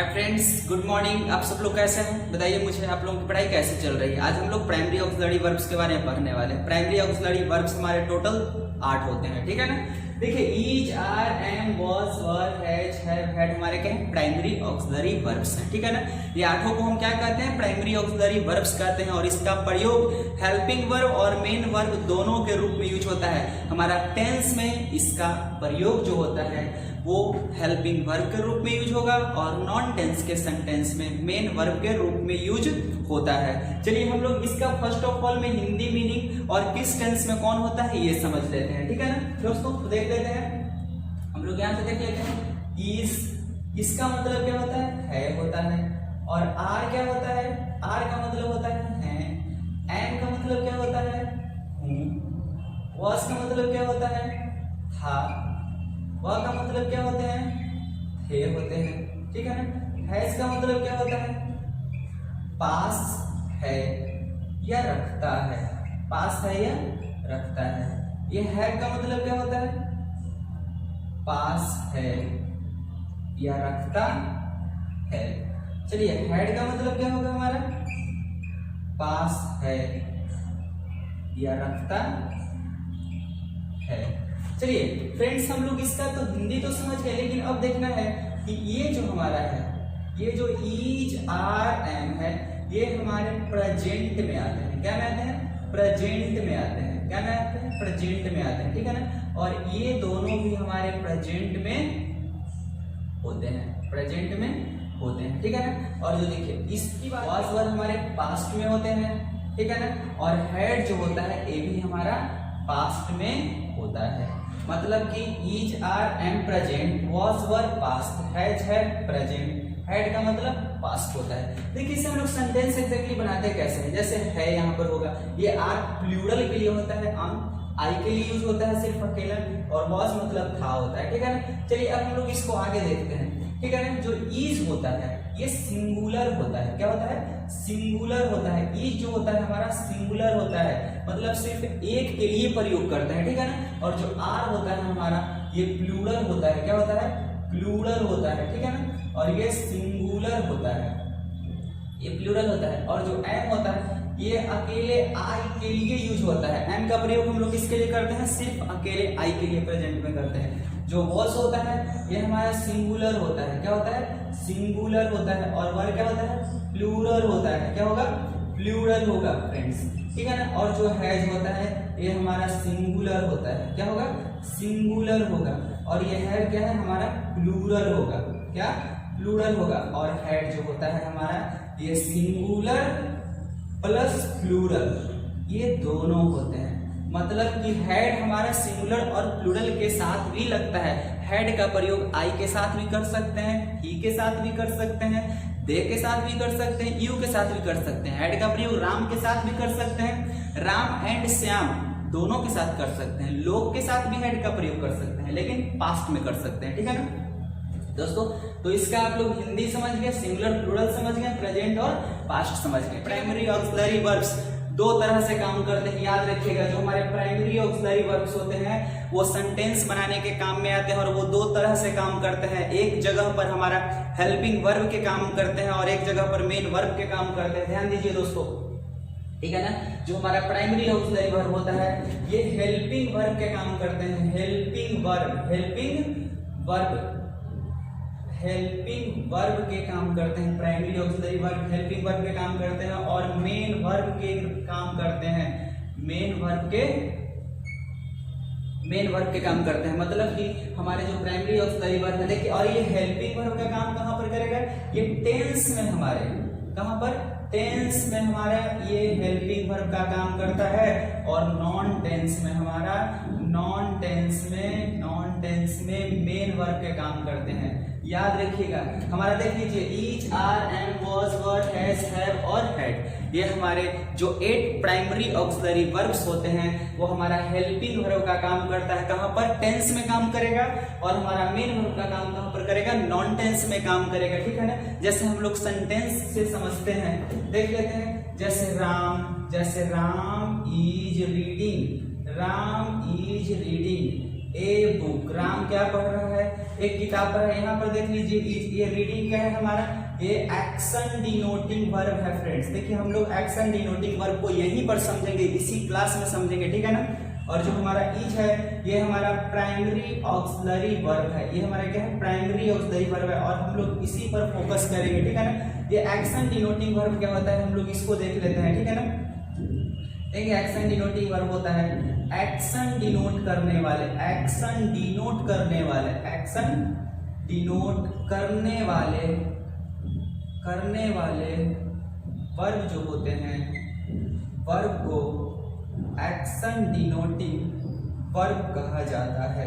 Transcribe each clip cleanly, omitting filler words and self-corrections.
Hi friends, good morning. आप सब लोग कैसे हैं? बताइए मुझे, आप लोगों की पढ़ाई कैसे चल रही है। आज हम लोग प्राइमरी ऑक्सिलरी वर्ब्स के बारे में पढ़ने वाले हैं। प्राइमरी ऑक्सिलरी वर्ब्स हमारे टोटल 8 होते हैं, ठीक है ना। देखिए, is, are, am, was, were, has, have, had हमारे क्या है? प्राइमरी ऑक्सिलरी वर्ब्स हैं, ठीक है ना। ये आठों को हम क्या कहते हैं? प्राइमरी ऑक्सिलरी वर्ब्स कहते हैं। और इसका प्रयोग हेल्पिंग वर्ब और मेन वर्ब दोनों के रूप में यूज होता है। हमारा टेंस में इसका प्रयोग जो होता है वो हेल्पिंग वर्ब के रूप में यूज होगा और नॉन टेंस के सेंटेंस में मेन वर्ब के रूप में यूज होता है। चलिए हम लोग इसका फर्स्ट ऑफ ऑल में हिंदी मीनिंग और किस टेंस में कौन होता है ये समझ लेते हैं, ठीक है ना दोस्तों। तो देख लेते हैं, हम लोग यहाँ से देख लेते हैं। इसका मतलब क्या होता है होता है। और आर क्या होता है? आर का मतलब होता है। एम का मतलब क्या होता है? वाज का मतलब क्या होता है? था। वह का मतलब क्या होते हैं? थे होते हैं, ठीक है ना। हैज का मतलब क्या होता है? पास है या रखता है। पास है या रखता है। ये हैड का मतलब क्या होता है? पास है या रखता है। चलिए, हैड का मतलब क्या होगा हमारा? पास है या रखता है। चलिए फ्रेंड्स, हम लोग इसका तो हिंदी तो समझ गए, लेकिन अब देखना है कि ये जो हमारा है, ये जो ईच, आर, एम है, ये हमारे प्रेजेंट में आते हैं। क्या में आते हैं? प्रेजेंट में आते हैं। क्या में आते हैं? प्रेजेंट में आते हैं, ठीक है ना। और ये दोनों भी हमारे प्रेजेंट में होते हैं, प्रेजेंट में होते हैं, ठीक है ना। और जो देखिए इसकी बात, वाज वर हमारे पास्ट में होते हैं, ठीक है ना। और हैड जो होता है ये भी हमारा पास्ट में होता है। मतलब कि is, are, am present, was were past, has had present, had का मतलब पास्ट होता है। देखिए इसे हम लोग सेंटेंस एग्जैक्टली बनाते हैं कैसे हैं। जैसे है यहाँ पर होगा, ये आर प्लूरल के लिए होता है, आई के लिए यूज होता है सिर्फ अकेला, और वाज मतलब था होता है, ठीक है ना। चलिए अब हम लोग इसको आगे देखते हैं, ठीक है ना। जो ईज होता है ये सिंगुलर होता है। क्या होता है? सिंगुलर होता है। ईज जो होता है हमारा सिंगुलर होता है, मतलब सिर्फ एक के लिए प्रयोग करते हैं, ठीक है ना। और जो आर होता है हमारा ये प्लूरल होता है। क्या होता है? प्लूरल होता है, ठीक है ना। और ये सिंगुलर होता है, ये प्लूरल होता है। और जो एम होता है ये अकेले आई के लिए यूज होता है। एम का प्रयोग हम लोग किसके लिए करते हैं? सिर्फ अकेले आई के लिए प्रेजेंट में करते हैं। जो वॉज होता है ये हमारा सिंगुलर होता है। क्या होता है? सिंगुलर होता है। और वर क्या होता है? प्लूरल होता है। क्या होगा? प्लूरल होगा फ्रेंड्स, ठीक है ना। और जो हैज होता है ये हमारा सिंगुलर होता है। क्या होगा? सिंगुलर होगा। और ये हैड क्या है? हमारा प्लूरल होगा। क्या? प्लूरल होगा। और हैड जो होता है हमारा ये सिंगुलर प्लस प्लूरल, ये दोनों होते हैं। मतलब कि हैड हमारा सिंगुलर और प्लूरल के साथ भी लगता है। हैड का प्रयोग आई के साथ भी कर सकते हैं, ही के साथ भी कर सकते हैं, दे के साथ भी कर सकते हैं, यू के साथ भी कर सकते हैं। हैड का प्रयोग राम के साथ भी कर सकते हैं, राम एंड श्याम दोनों के साथ कर सकते हैं। लोग के साथ भी हैड का प्रयोग कर सकते हैं, लेकिन पास्ट में कर सकते हैं, ठीक है ना दोस्तों। तो इसका आप लोग हिंदी समझ गए, सिंगुलर प्लूरल समझ गए, प्रेजेंट और पास्ट समझ गए। प्राइमरी ऑक्सिलरी वर्ब्स दो तरह से काम करते हैं, याद रखिएगा। जो हमारे प्राइमरी ऑक्सिलरी वर्ब्स होते हैं वो सेंटेंस बनाने के काम में आते हैं, और वो दो तरह से काम करते हैं। एक जगह पर हमारा हेल्पिंग वर्ब के काम करते हैं और एक जगह पर मेन वर्ब के काम करते हैं। ध्यान दीजिए दोस्तों, ठीक है ना। जो हमारा प्राइमरी ऑक्सिलरी वर्ब होता है ये हेल्पिंग वर्ब के काम करते हैं। Helping verb, helping verb, helping verb के काम करते हैं। Primary auxiliary verb helping verb के काम करते हैं और मेन वर्ब के काम करते हैं। मेन वर्ब के काम करते हैं। मतलब कि हमारे जो प्राइमरी ऑक्सिलरी वर्ब है, देखिए, और ये हेल्पिंग वर्ब का काम कहां पर करेगा? ये टेंस में हमारे, कहां पर? टेंस में हमारा ये हेल्पिंग वर्ब का काम करता है। और नॉन टेंस में हमारा, नॉन टेंस में मेन वर्ब के काम करते हैं। याद रखिएगा हमारा, देख लीजिए, is, are, am, was, were, has, have और हैड, ये हमारे जो 8 प्राइमरी ऑक्सिलरी वर्ब्स होते हैं वो हमारा हेल्पिंग वर्ब का काम करता है। कहां पर? टेंस में काम करेगा। और हमारा मेन वर्ब का काम कहां पर करेगा? नॉन टेंस में काम करेगा, ठीक है ना। जैसे हम लोग सेंटेंस से समझते हैं, देख लेते हैं। जैसे Ram is reading, Ram is reading, a book. Ram क्या पढ़ रहा है? एक किताब पढ़ रहा है। यहाँ पर देख लीजिए ये रीडिंग क्या है हमारा? ये एक्शन डिनोटिंग वर्ब है फ्रेंड्स। देखिए हम लोग एक्शन डिनोटिंग वर्ब को यहीं पर समझेंगे, इसी क्लास में समझेंगे, ठीक है ना। और जो हमारा इज है ये हमारा प्राइमरी ऑक्सिलरी वर्ब है। ये हमारा क्या है? प्राइमरी ऑक्सिलरी वर्ब है और हम लोग इसी पर फोकस करेंगे, ठीक है ना। ये एक्शन डिनोटिंग वर्ब क्या होता है हम लोग इसको देख लेते हैं, ठीक है ना। देखिए एक्शन डिनोटिंग वर्ब होता है एक्शन डिनोट करने वाले, एक्शन डिनोट करने वाले, एक्शन डिनोट करने वाले वर्ब जो होते हैं, वर्ब को एक्शन डिनोटिंग वर्ब कहा जाता है।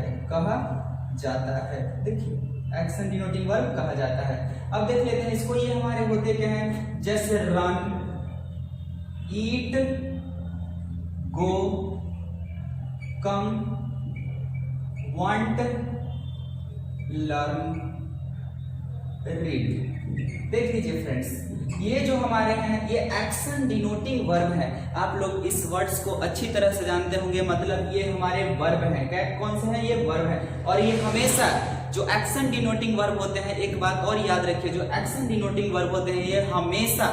देखिए एक्शन डिनोटिंग वर्ब कहा जाता है। अब देख लेते हैं इसको। ये हमारे होते क्या हैं? जैसे रन, ईट, गो, कम, वांट, लर्न, रीड। देख लीजिए फ्रेंड्स, ये जो हमारे हैं ये एक्शन डिनोटिंग वर्ब है। आप लोग इस वर्ड्स को अच्छी तरह से जानते होंगे, मतलब ये हमारे वर्ब हैं। क्या कौन से हैं? ये वर्ब है। और ये हमेशा जो एक्शन डिनोटिंग वर्ब होते हैं, एक बात और याद रखिए, जो एक्शन डिनोटिंग वर्ब होते हैं ये हमेशा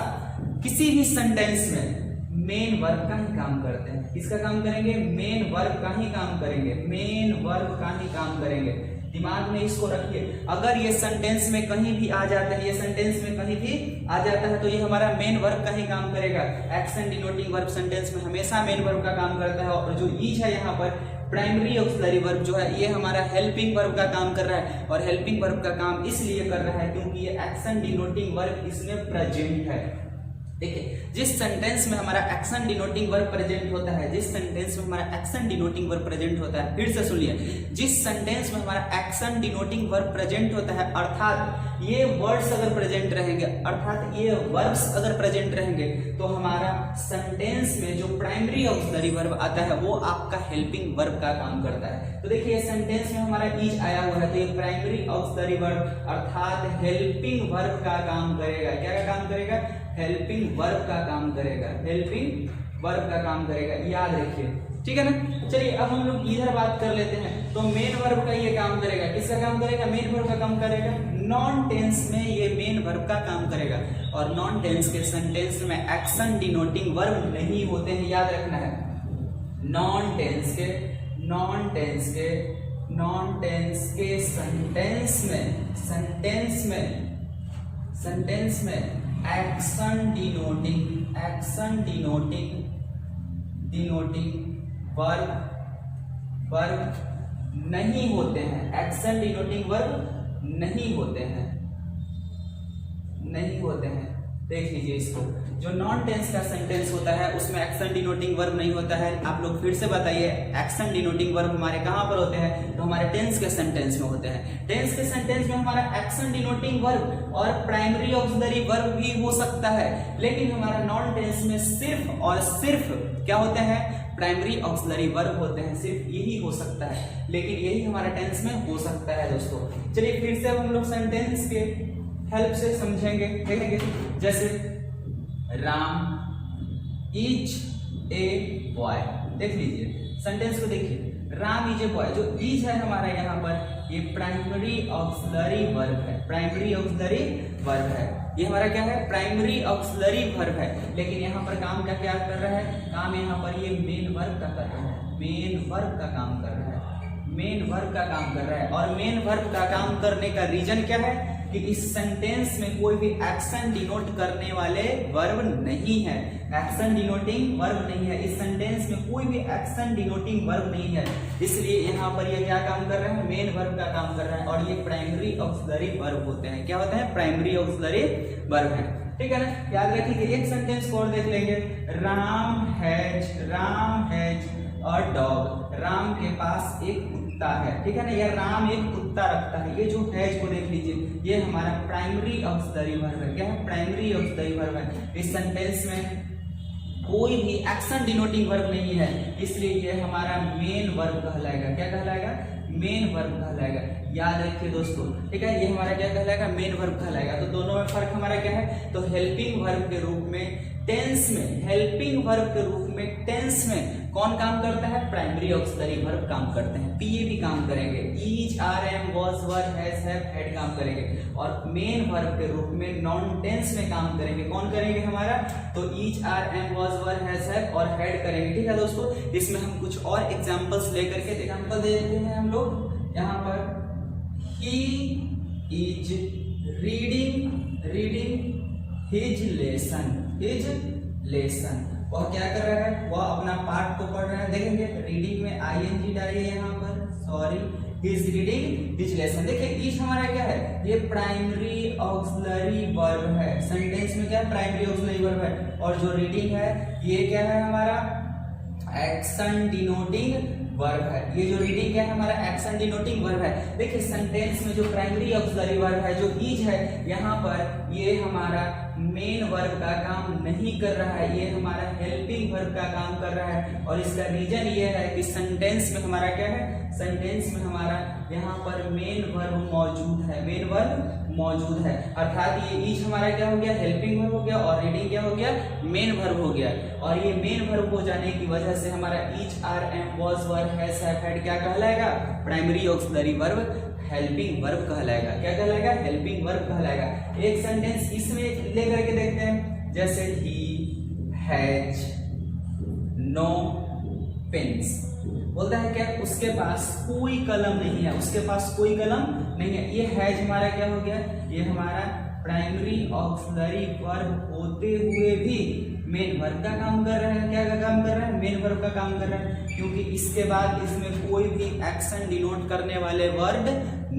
किसी भी सेंटेंस में मेन वर्ब का ही काम करते हैं। किसका काम करेंगे? मेन वर्ब का ही काम करेंगे, मेन वर्ब का ही काम करेंगे। दिमाग में इसको रखिए। अगर ये सेंटेंस में कहीं भी आ जाता है, ये सेंटेंस में कहीं भी आ जाता है तो ये हमारा मेन वर्ब का ही काम करेगा। एक्शन डिनोटिंग वर्ब सेंटेंस में हमेशा मेन वर्ब का काम करता है। और जो इज है यहाँ पर प्राइमरी ऑक्सिलरी वर्ब जो है ये हमारा हेल्पिंग वर्ब का काम कर रहा है। और हेल्पिंग वर्ब का काम इसलिए कर रहा है क्योंकि ये एक्शन डिनोटिंग वर्ब इसमें प्रेजेंट है। देखिए जिस सेंटेंस में हमारा एक्शन डिनोटिंग वर्ब प्रेजेंट होता है, जिस सेंटेंस में हमारा एक्शन डिनोटिंग वर्ब प्रेजेंट होता है, फिर से सुनिए, जिस सेंटेंस में हमारा एक्शन डिनोटिंग वर्ब प्रेजेंट होता है, अर्थात ये वर्ड्स अगर प्रेजेंट रहेंगे, अर्थात ये वर्ब्स अगर प्रेजेंट रहेंगे, तो हमारा सेंटेंस में जो प्राइमरी ऑक्सिलरी वर्ब आता है वो आपका हेल्पिंग वर्ब का काम करता है। तो देखिए सेंटेंस में हमारा इज आया हुआ है तो ये प्राइमरी ऑक्सिलरी वर्ब अर्थात हेल्पिंग वर्ब का काम करेगा। क्या का काम करेगा? हेल्पिंग वर्ब का काम करेगा, हेल्पिंग वर्ब का काम करेगा, याद रखिए, ठीक है ना। चलिए अब हम लोग इधर बात कर लेते हैं। तो मेन वर्ब का ये काम करेगा, किसका काम करेगा? मेन वर्ब का काम करेगा। नॉन टेंस में ये मेन वर्ब का काम करेगा और नॉन टेंस के सेंटेंस में एक्शन डिनोटिंग वर्ब नहीं होते हैं, याद रखना है। नॉन टेंस के सेंटेंस में एक्शन डिनोटिंग वर्ब नहीं होते हैं, एक्शन डिनोटिंग वर्ब नहीं होते हैं। देख लीजिए इसको, जो नॉन टेंस का सेंटेंस होता है उसमें एक्शन डिनोटिंग वर्ब नहीं होता है। आप लोग फिर से बताइए, एक्शन डिनोटिंग वर्ब हमारे कहां पर होते हैं? तो हमारे टेंस के सेंटेंस में होते हैं। टेंस के सेंटेंस में हमारा एक्शन डिनोटिंग वर्ब और प्राइमरी ऑक्सिलरी वर्ब भी हो सकता है, लेकिन हमारा नॉन टेंस में सिर्फ और सिर्फ क्या होते हैं? प्राइमरी ऑक्सिलरी वर्ब होते हैं। सिर्फ यही हो सकता है, लेकिन यही हमारा टेंस में हो सकता है दोस्तों। चलिए फिर से हम लोग सेंटेंस के हेल्प से समझेंगे, देखेंगे। जैसे राम इज ए बॉय, देख लीजिए सेंटेंस को देखिए, राम इज ए बॉय। जो इज है हमारा यहाँ पर ये प्राइमरी ऑक्सिलरी वर्ब है, प्राइमरी ऑक्सिलरी वर्ब है। ये हमारा क्या है? प्राइमरी ऑक्सिलरी वर्ब है। लेकिन यहाँ पर काम का क्या कर रहा है? काम यहाँ पर ये मेन वर्ब का कर रहा है, मेन वर्ब का काम कर रहा है, मेन वर्ब का काम कर रहा है। और मेन वर्ब का काम करने का रीजन क्या है? कि इस सेंटेंस में कोई भी एक्शन डिनोट करने वाले वर्ब नहीं है, एक्शन डिनोटिंग वर्ब नहीं है। इस सेंटेंस में कोई भी एक्शन डिनोटिंग वर्ब नहीं है, इसलिए यहाँ पर ये क्या काम कर रहा है? मेन वर्ब का काम कर रहा है। और ये प्राइमरी ऑक्सिलरी वर्ब होते हैं। क्या होते हैं? प्राइमरी ऑक्सिलरी वर्ब है, ठीक है ना। याद रखिए, एक सेंटेंस को और देख लेंगे। Ram has a dog. Ram के पास एक कुत्ता है, ठीक है ना। यह राम एक कुत्ता रखता है। ये जो हैज को देख लीजिए, ये हमारा प्राइमरी ऑक्सिलरी वर्ब है। क्या है? प्राइमरी ऑक्सिलरी वर्ब है। इस सेंटेंस में कोई भी एक्शन डिनोटिंग वर्ब नहीं है, इसलिए ये हमारा मेन वर्ब कहलाएगा। क्या कहलाएगा? मेन वर्ब कहलाएगा। याद रखिए दोस्तों, ठीक है। ये हमारा क्या कहलाएगा? मेन वर्ब कहलाएगा। तो दोनों में फर्क हमारा क्या है? तो हेल्पिंग वर्ब के रूप में टेंस में, हेल्पिंग वर्ब के रूप में टेंस में कौन काम करता है? प्राइमरी ऑक्सिलरी वर्ब काम करते हैं, पीए भी काम करेंगे, is, are, am, was, were, has, have, had काम करेंगे, और मेन वर्ब के रूप में नॉन टेंस में काम करेंगे। कौन करेंगे हमारा? तो is, are, am, was, were, has, have और हैड करेंगे। ठीक है दोस्तों, इसमें हम कुछ और एग्जांपल्स लेकर के एग्जांपल दे देते हैं हम लोग। यहाँ पर he is reading his lesson, वह क्या कर रहा है? वह अपना पाठ को पढ़ रहा है। देखेंगे रीडिंग में आईएनजी डालिए यहाँ पर, sorry, he is reading his lesson. देखिए इज हमारा क्या है? ये प्राइमरी ऑक्सिलरी वर्ब है। सेंटेंस में क्या है? प्राइमरी ऑक्सिलरी वर्ब है। और जो रीडिंग है ये क्या है हमारा? एक्शन डिनोटिंग वर्ब है। ये जो रीडिंग है हमारा एक्शन डिनोटिंग वर्ब है। देखिए सेंटेंस में जो प्राइमरी ऑक्सिलरी वर्ब है, जो इज है, यहाँ पर ये हमारा मेन वर्ब का काम नहीं कर रहा है, ये हमारा हेल्पिंग वर्ब का काम कर रहा है। और इसका रीजन ये है कि सेंटेंस में हमारा क्या है? सेंटेंस में हमारा यहाँ पर मेन वर्ब मौजूद है, मेन वर्ब मौजूद है। अर्थात ये इज हमारा क्या हो गया? हेल्पिंग वर्ब हो गया, और रीडिंग क्या हो गया? मेन वर्ब हो गया। और ये मेन वर्ब हो जाने की वजह से हमारा is, are, am, was, were, has, have, had क्या कहलाएगा? Primary auxiliary verb helping verb कहलाएगा। क्या कहलाएगा? हेल्पिंग वर्ब कहलाएगा। एक सेंटेंस इसमें लेकर के देखते हैं, जैसे ही हैज नो पेन्स। बोलता है क्या? उसके पास कोई कलम नहीं है, उसके पास कोई कलम नहीं है। ये हैज हमारा क्या हो गया? ये हमारा प्राइमरी ऑक्सिलरी वर्ब होते हुए भी मेन वर्ब का काम कर रहा है। क्या का काम कर रहा है? मेन वर्ब का काम कर रहा है, क्योंकि इसके बाद इसमें कोई भी एक्शन डिनोट करने वाले वर्ड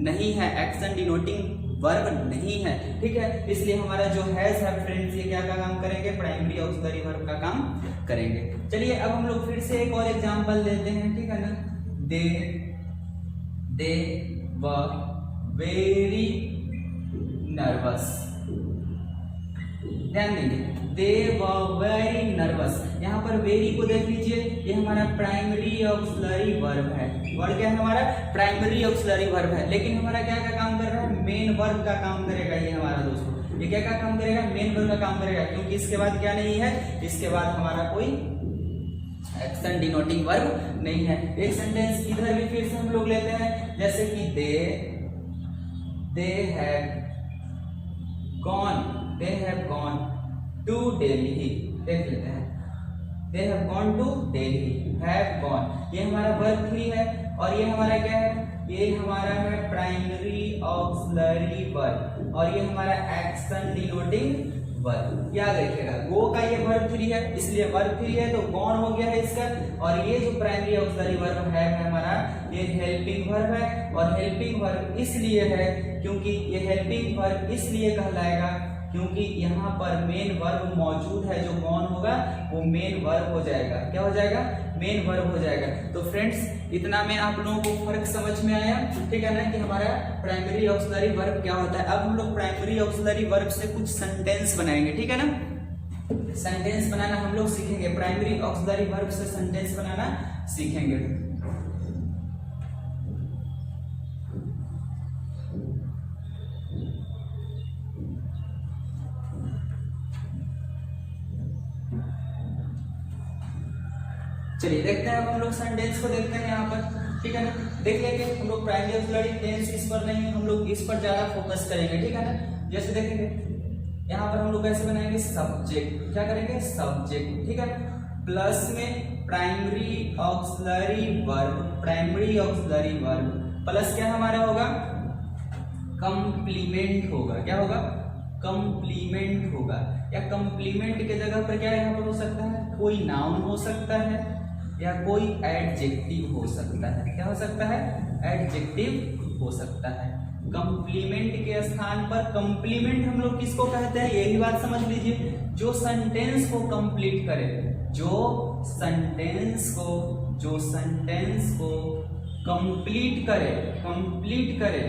नहीं है, एक्शन डिनोटिंग वर्ब नहीं है। ठीक है, इसलिए हमारा जो हैज है फ्रेंड्स, ये क्या का काम करेंगे? प्राइमरी ऑक्सिलरी वर्ब का काम करेंगे। चलिए अब हम लोग फिर से एक और एग्जांपल देते हैं। ठीक है ना? दे वर वेरी नर्वस। ध्यान देंगे, दे वर वेरी नर्वस। यहाँ पर वेरी को देख लीजिए, ये हमारा प्राइमरी ऑक्सिलरी वर्ब है। वर्ड क्या है हमारा? प्राइमरी ऑक्सिलरी वर्ब है। लेकिन हमारा क्या का काम कर रहा है? मेन वर्ब का काम करेगा ये हमारा दोस्तों। ये क्या का काम करेगा? मेन वर्ब का काम करेगा, क्योंकि इसके बाद क्या नहीं है? इसके बाद हमारा कोई एक्शन डिनोटिंग वर्ब नहीं है। एक सेंटेंस इधर भी फिर से हम लोग लेते हैं, जैसे कि they have gone to Delhi. देख लेते हैं, they have gone to Delhi, have gone, ये हमारा वर्ब 3 है। और ये हमारा क्या है? ये हमारा है प्राइमरी ऑक्सिलरी वर्ब, और ये हमारा एक्शन डिनोटिंग वर्ब। याद रखिएगा, गो का ये वर्ब 3 है, इसलिए वर्ब 3 है तो गॉन हो गया है इसका। और ये जो प्राइमरी ऑक्सिलरी वर्ब है हमारा, ये हेल्पिंग वर्ब है। और हेल्पिंग वर्ब इसलिए है क्योंकि ये हेल्पिंग वर्ब इसलिए कहलाएगा क्योंकि यहाँ पर मेन वर्ब मौजूद है। जो गॉन होगा वो मेन वर्ब हो जाएगा। क्या हो जाएगा? मेन वर्ब हो जाएगा। तो फ्रेंड्स, इतना में आप लोगों को फर्क समझ में आया? ठीक है ना, कि हमारा प्राइमरी ऑक्सिलरी वर्ब क्या होता है। अब हम लोग प्राइमरी ऑक्सिलरी वर्ब से कुछ सेंटेंस बनाएंगे। ठीक है ना, सेंटेंस बनाना हम लोग सीखेंगे। प्राइमरी ऑक्सिलरी वर्ब से सेंटेंस बनाना सीखेंगे। चलिए देखते हैं, अब हम लोग सेंटेंस को देखते हैं यहाँ पर। ठीक है ना, देख लेंगे हम लोग प्राइमरी ऑक्सिलरी टेंस इस पर नहीं, हम लोग इस पर ज्यादा फोकस करेंगे। ठीक है ना, जैसे देखेंगे यहाँ पर हम लोग कैसे बनाएंगे? सब्जेक्ट। क्या करेंगे? सब्जेक्ट। ठीक है, प्लस में primary auxiliary verb, primary auxiliary verb plus क्या हमारा होगा? कंप्लीमेंट होगा। क्या होगा? कंप्लीमेंट होगा। या कंप्लीमेंट के जगह पर क्या यहाँ पर हो सकता है? कोई नाउन हो सकता है या कोई एडजेक्टिव हो सकता है। क्या हो सकता है? एडजेक्टिव हो सकता है। कंप्लीमेंट के स्थान पर कंप्लीमेंट हम लोग किसको कहते हैं? यही बात समझ लीजिए, जो सेंटेंस को कंप्लीट करे, जो सेंटेंस को कंप्लीट करे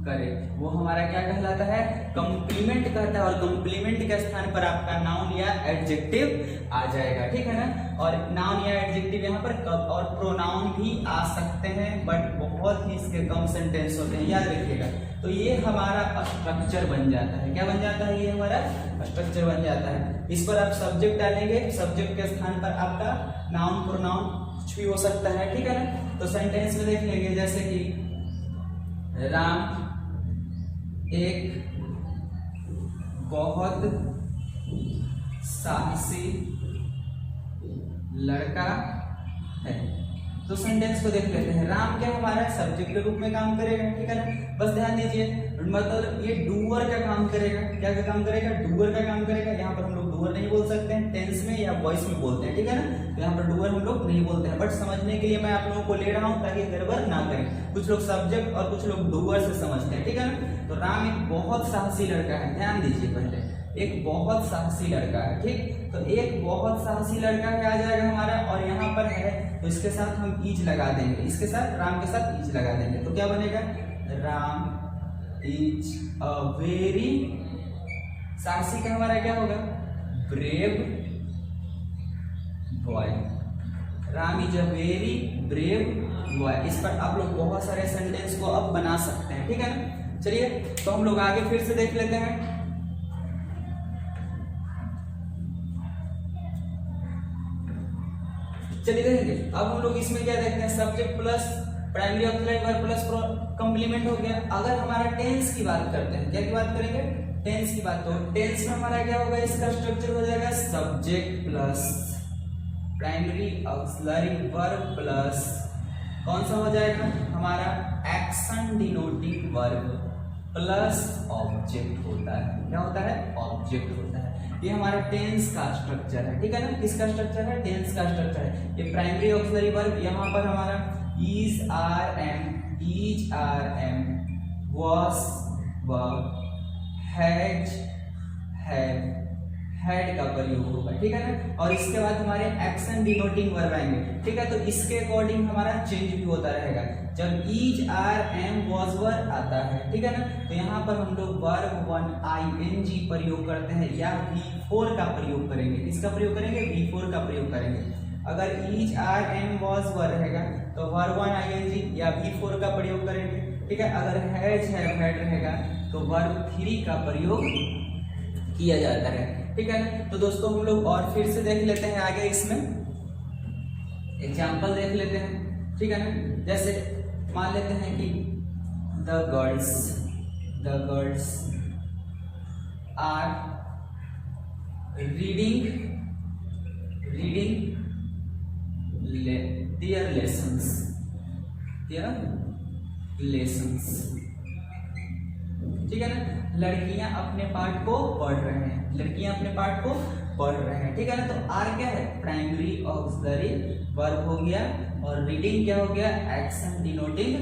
करे, वो हमारा क्या कहलाता है, कंप्लीमेंट कहता है। और कंप्लीमेंट के स्थान पर आपका नाउन या एडजेक्टिव आ जाएगा, ठीक है ना। और नाउन या एडजेक्टिव यहाँ पर कब और प्रोनाउन भी आ सकते हैं, बट बहुत ही इसके कम सेंटेंस होते हैं, याद रखिएगा। तो ये हमारा स्ट्रक्चर बन जाता है, क्या बन जाता है, ये हमारा स्ट्रक्चर बन जाता है। इस पर आप सब्जेक्ट डालेंगे, सब्जेक्ट के स्थान पर आपका नाउन प्रोनाउन कुछ भी हो सकता है, ठीक है ना। तो सेंटेंस में देख लेंगे, जैसे कि राम एक बहुत साहसी लड़का है। तो सेंटेंस को देख लेते हैं। राम क्या हमारा सब्जेक्ट के रूप में काम करेगा, ठीक है ना। बस ध्यान दीजिए, मतलब ये डूअर का काम करेगा, क्या का काम करेगा, डूअर का काम करेगा। यहाँ पर हम लोग डूअर नहीं बोल सकते हैं, टेंस में या वॉइस में बोलते हैं, ठीक है ना। तो यहाँ पर डूअर हम लोग नहीं बोलते हैं, बट समझने के लिए मैं आप लोगों को ले रहा हूँ ताकि गड़बड़ ना करें। कुछ लोग सब्जेक्ट और कुछ लोग डूअर से समझते हैं, ठीक है ना। तो राम एक बहुत साहसी लड़का है, ध्यान दीजिए, पहले एक बहुत साहसी लड़का है, ठीक। तो एक बहुत साहसी लड़का क्या आ जाएगा हमारा, और यहाँ पर है तो इसके साथ हम ईज लगा देंगे, इसके साथ राम के साथ ईज लगा देंगे। तो क्या बनेगा, राम इज अ वेरी, साहसी का हमारा क्या होगा, brave boy. Ram is a very brave boy. इस पर आप लोग बहुत सारे सेंटेंस को अब बना सकते हैं, ठीक है ना। चलिए तो हम लोग आगे फिर से देख लेते हैं। चलिए देखेंगे अब हम लोग इसमें क्या देखते हैं, subject plus primary auxiliary verb plus complement हो गया। अगर हमारा टेंस की बात करते हैं, क्या की बात करेंगे, टेंस की बात। तो टेंस में हमारा क्या होगा, इसका स्ट्रक्चर हो जाएगा subject plus primary auxiliary verb plus कौन सा हो जाएगा हमारा action denoting verb plus object होता है। क्या होता है, ऑब्जेक्ट होता है। ये हमारा टेंस का स्ट्रक्चर है, ठीक है ना। किसका स्ट्रक्चर है, टेंस का स्ट्रक्चर है। ये प्राइमरी ऑक्सिलरी वर्ब, यहाँ पर हमारा is are am was verb has have had का प्रयोग होगा, ठीक है ना। और इसके बाद हमारे एक्शन डिनोटिंग वर्ब आएंगे, ठीक है। तो इसके अकॉर्डिंग हमारा चेंज भी होता रहेगा। जब is are am was were आता है, ठीक है ना, तो यहाँ पर हम लोग वर्ब 1 ing प्रयोग करते हैं या V4 का प्रयोग करेंगे। किसका प्रयोग करेंगे, V4 का प्रयोग करेंगे। अगर is are am was were रहेगा तो वर्ब 1 ing या V4 का प्रयोग करेंगे, ठीक है। अगर हैज हैव हैड रहेगा तो वर्ब 3 का प्रयोग किया जाता है, ठीक है ना। तो दोस्तों हम लोग और फिर से देख लेते हैं आगे, इसमें एग्जाम्पल देख लेते हैं, ठीक है ना। जैसे मान लेते हैं कि the girls are reading their lessons, ठीक है ना। लड़कियां अपने पाठ को पढ़ रहे हैं, लड़कियां अपने पाठ को पढ़ रहे हैं, ठीक है ना। तो आर क्या है, प्राइमरी ऑक्सिलरी वर्ब हो गया, और रीडिंग क्या हो गया, एक्शन डिनोटिंग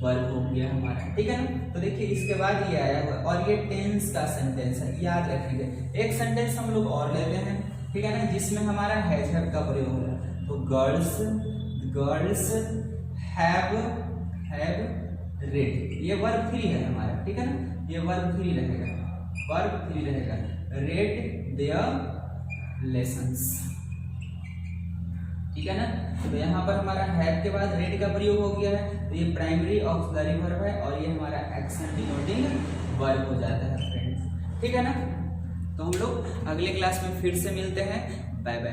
वर्ब हो गया हमारा, ठीक है ना। तो देखिए इसके बाद ये आया हुआ, और ये टेंस का सेंटेंस है, याद रखिएगा। एक सेंटेंस हम लोग और लेते हैं, ठीक है ना, जिसमें हमारा हैज हैव का प्रयोग होगा। तो गर्ल्स हैव रेड, ये वर्ब 3 है हमारा, ठीक है ना। ये वर्ब 3 रहेगा, रेड देयर लेसन्स, ठीक है ना। तो यहाँ पर हमारा हैव के बाद रेड का प्रयोग हो गया है, तो ये प्राइमरी ऑक्सिलरी वर्ब है, और ये हमारा एक्शन डिनोटिंग वर्ब हो जाता है फ्रेंड्स, ठीक है ना। तो हम लोग अगले क्लास में फिर से मिलते हैं, बाय बाय।